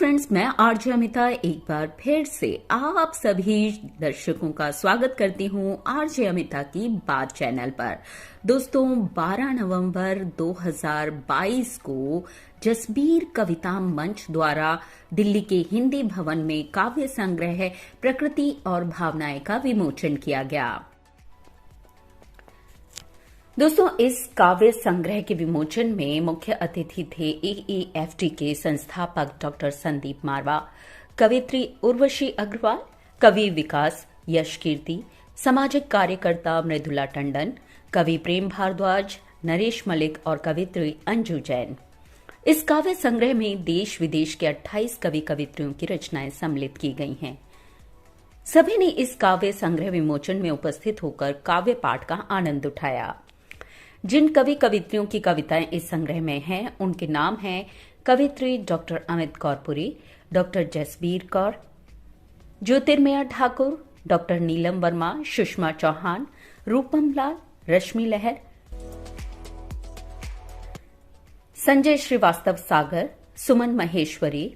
Friends, मैं RJ Amita एक बार फिर से आप सभी दर्शकों का स्वागत करती हूं आरजे अमिता की बात चैनल पर। दोस्तों, 12 नवंबर 2022 को जसबीर कविता मंच द्वारा दिल्ली के हिंदी भवन में काव्य संग्रह प्रकृति और भावनाएं का विमोचन किया गया। दोस्तों, इस काव्य संग्रह के विमोचन में मुख्य अतिथि थे AAFT के संस्थापक डॉक्टर संदीप मारवा, कवित्री उर्वशी अग्रवाल, कवि विकास यश कीर्ति, सामाजिक कार्यकर्ता मृदुला टंडन, कवि प्रेम भारद्वाज, नरेश मलिक और कवित्री अंजू जैन। इस काव्य संग्रह में देश विदेश के 28 कवि कवित्रियों की रचनाएं सम्मिलित की गई हैं। सभी ने इस काव्य संग्रह विमोचन में उपस्थित होकर काव्य पाठ का आनंद उठाया। जिन कवि कवित्रियों की कविताएं इस संग्रह में हैं, उनके नाम हैं कवित्री doctor Amit Kaurpuri, doctor Jasbir Kaur, Jyotirmaya Thakur, doctor Neelam Verma, Sushma Chauhan, Roopam Lal, Rashmi Lahar, Sanjay Srivastava Sagar, Suman Maheshwari,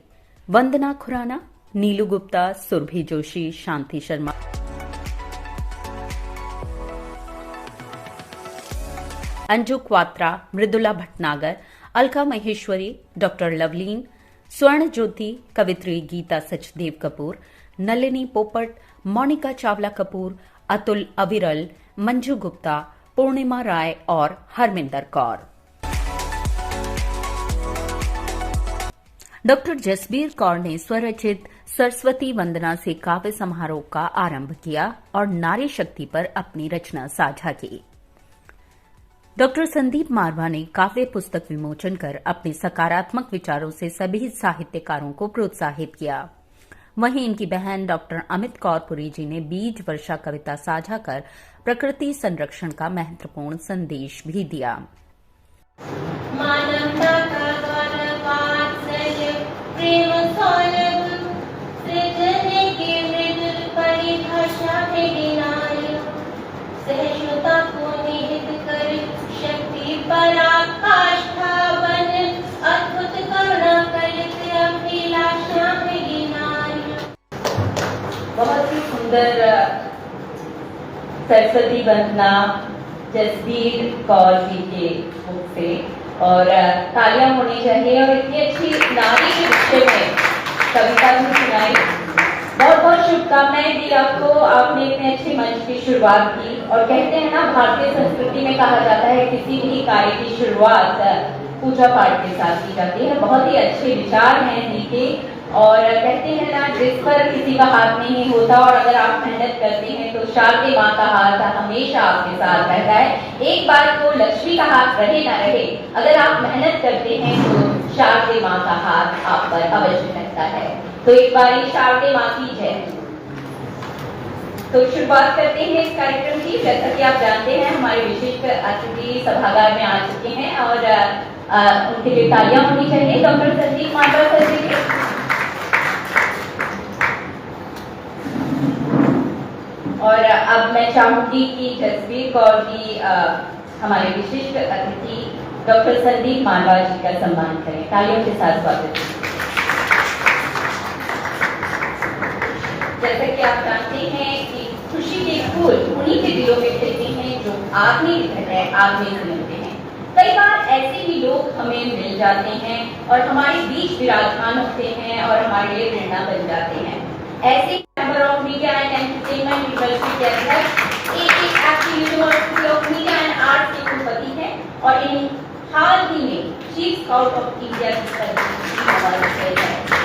Vandana Khurana, Neelu Gupta, Surabhi Joshi, Shanti Sharma, Anju Kwatra, Mridula Bhatnagar, Alka Maheshwari, doctor Loveleen, Swarn Jyoti, कवित्री Gita Sachdev Kapoor, Nalini पोपट, मोनिका चावला कपूर, अतुल अविरल, मंजू गुप्ता, पूर्णिमा राय और हरमिंदर कौर। डॉक्टर जसबीर कौर ने स्वरचित सरस्वती वंदना से काव्य समारोह का आरंभ किया और नारी शक्ति पर अपनी रचना साझा की। डॉक्टर संदीप मारवा ने काव्य पुस्तक विमोचन कर अपने सकारात्मक विचारों से सभी साहित्यकारों को प्रोत्साहित किया। वहीं इनकी बहन डॉक्टर अमित कौरपुरी जी ने बीज वर्षा कविता साझा कर प्रकृति संरक्षण का महत्वपूर्ण संदेश भी दिया। बहुत ही सुंदर सरस्वती वंदना जसबीर कौर जी के मुख से, और तालियां होनी चाहिए। और इतनी अच्छी नारी के विषय में कविता भी सुनाई। बहुत बहुत शुभकामनाएं दी आपको। आपने इतने अच्छे मंच की शुरुआत की। और कहते हैं ना, भारतीय संस्कृति में कहा जाता है किसी भी कार्य की शुरुआत पूजा पाठ के साथ की जाती है। बहुत ही अच्छे विचार हैं इनके। और कहते हैं ना, जिस पर किसी का हाथ नहीं होता और अगर आप मेहनत करते हैं तो शारदे माँ का हाथ हमेशा आपके साथ रहता है। एक बार तो लक्ष्मी का हाथ रहे ना रहे, अगर आप मेहनत करते हैं तो शारदे माँ का हाथ आप पर अवश्य रहता है। तो एक बार शारदे माँ की जय। तो शुरुआत करते हैं इस कार्यक्रम की। जैसा कि आप जानते हैं, हमारे विशिष्ट अतिथि सभागार में आ चुके हैं और उनके लिए तालियां होनी चाहिए। डॉक्टर संदीप मारवा सर जी। और अब मैं चाहूंगी कि जसबीर कौर जी हमारे विशिष्ट अतिथि डॉक्टर संदीप मारवा जी का सम्मान करें। तालियों के साथ स्वागत। जैसा कि आप जानते हैं कि खुशी के फूल उन्हीं के दिलों में खिलते हैं जो आग में निकलते हैं, आग में सुलगते हैं। कई बार ऐसे ही लोग हमें मिल जाते हैं और हमारे बीच विराजमान होते हैं और हमारे लिए प्रेरणा बन जाते हैं। ऐसे member of media and entertainment university के अध्यक्ष AAFT university of media and arts के कुलपति हैं और इन हाल ही में चीफ स्काउट ऑफ इंडिया की सर्विस है।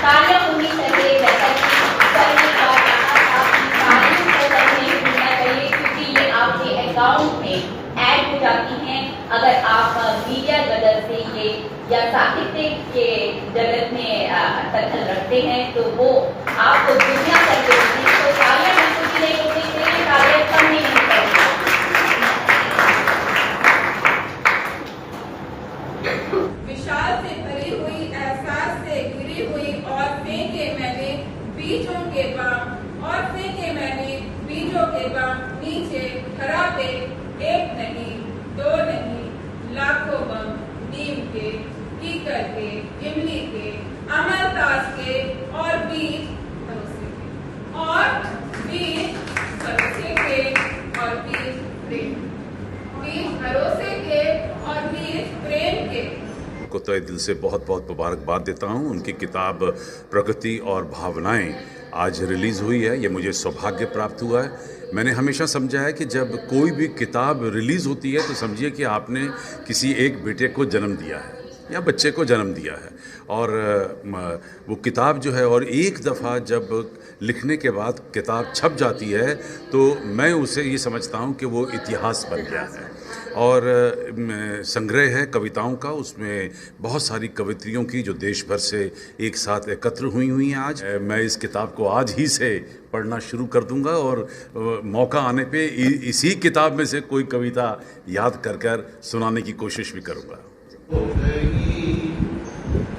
तालियां होनी चाहिए। जैसा चाहिए क्योंकि ये आपके अकाउंट में ऐड हो जाती हैं। अगर आप मीडिया जगत से ये या साहित्य के जगत में दखल रखते हैं तो वो आपको दुनिया करके देते हैं। तो तालियां बिल्कुल नहीं होती चाहिए, तालियां कम नहीं करती। विशाल से भरी हुई, एहसास से घिरी हुई और फेंके मैंने बीजों के बाग, और फेंके मैंने बीजों के बाग नीचे खराबे। एक नहीं, दो नहीं, लाखों बम नीम के, कीकर के, इमली के, अमरतास के, को तहे दिल से बहुत बहुत मुबारकबाद देता हूँ। उनकी किताब प्रकृति और भावनाएं आज रिलीज़ हुई है, ये मुझे सौभाग्य प्राप्त हुआ है। मैंने हमेशा समझा है कि जब कोई भी किताब रिलीज़ होती है तो समझिए कि आपने किसी एक बेटे को जन्म दिया है या बच्चे को जन्म दिया है, और वो किताब जो है, और एक दफ़ा जब लिखने के बाद किताब छप जाती है तो मैं उसे ये समझता हूँ कि वो इतिहास बन गया है। और संग्रह है कविताओं का, उसमें बहुत सारी कवित्रियों की जो देश भर से एक साथ एकत्र हुई हैं। आज मैं इस किताब को आज ही से पढ़ना शुरू कर दूंगा और मौका आने पे इसी किताब में से कोई कविता याद कर कर सुनाने की कोशिश भी करूंगा।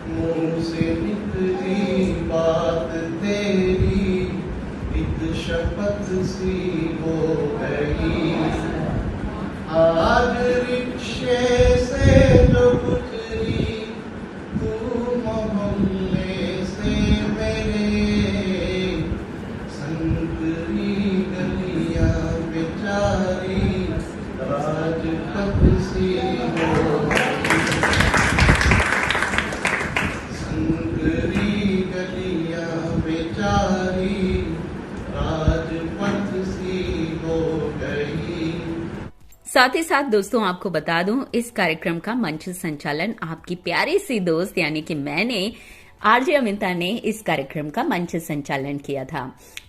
मुंह से निकली बात तेरी एक शपथ सी हो गई, आज रिक्शे से जो गुजरी तू मोहल्ले से मेरे, संकरी गलियां बेचारी राजपथ सी हो साथ ही साथ दोस्तों आपको बता दूं, इस कार्यक्रम का मंच संचालन आपकी प्यारी सी दोस्त यानी कि मैंने, आरजे अमिता ने इस कार्यक्रम का मंच संचालन किया था।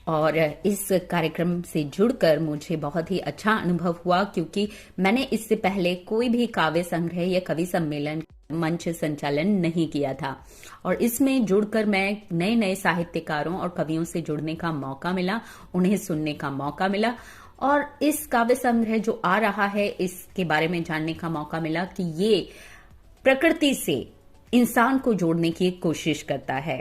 और इस कार्यक्रम से जुड़कर मुझे बहुत ही अच्छा अनुभव हुआ, क्योंकि मैंने इससे पहले कोई भी काव्य संग्रह या कवि सम्मेलन मंच संचालन नहीं किया था। और इसमें जुड़कर मैं नए नए साहित्यकारों और कवियों से जुड़ने का मौका मिला, उन्हें सुनने का मौका मिला, और इस काव्य संग्रह जो आ रहा है इसके बारे में जानने का मौका मिला कि ये प्रकृति से इंसान को जोड़ने की एक कोशिश करता है।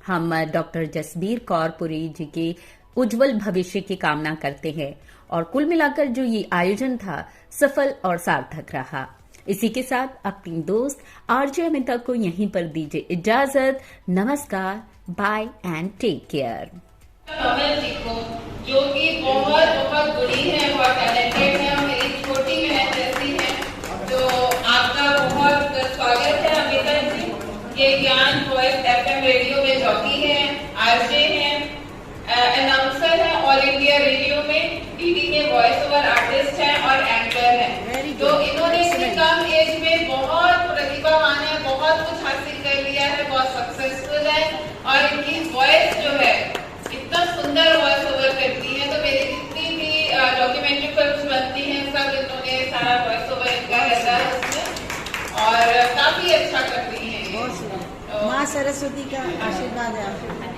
हम डॉक्टर जसबीर कौर पुरी जी के उज्जवल भविष्य की कामना करते हैं, और कुल मिलाकर जो ये आयोजन था सफल और सार्थक रहा। इसी के साथ अपनी दोस्त आरजे अमिता को यहीं पर दीजिए इजाजत। नमस्कार, बाय एंड टेक केयर। कमल जी को, जो कि बहुत बहुत बुरी है, बहुत टैलेंटेड है, मेरी छोटी बहन जैसी है, तो आपका बहुत स्वागत है अमिता जी। ये ज्ञान वॉइस एफएम रेडियो में जॉकी है, आरजे है, अनाउंसर है, ऑल इंडिया रेडियो में डीडी में वॉइस ओवर आर्टिस्ट है और एंकर है। तो इन्होंने इतनी कम एज में बहुत प्रतिभावान है, बहुत कुछ हासिल कर लिया है, बहुत सक्सेसफुल है, और इनकी वॉइस जो है इतना सुंदर वॉइस ओवर करती है। तो मेरी जितनी भी डॉक्यूमेंट्री फिल्म्स बनती हैं सब इन्होंने सारा वॉइस ओवर इनका रहता है उसमें, और काफी अच्छा करती हैं। माँ सरस्वती का आशीर्वाद है।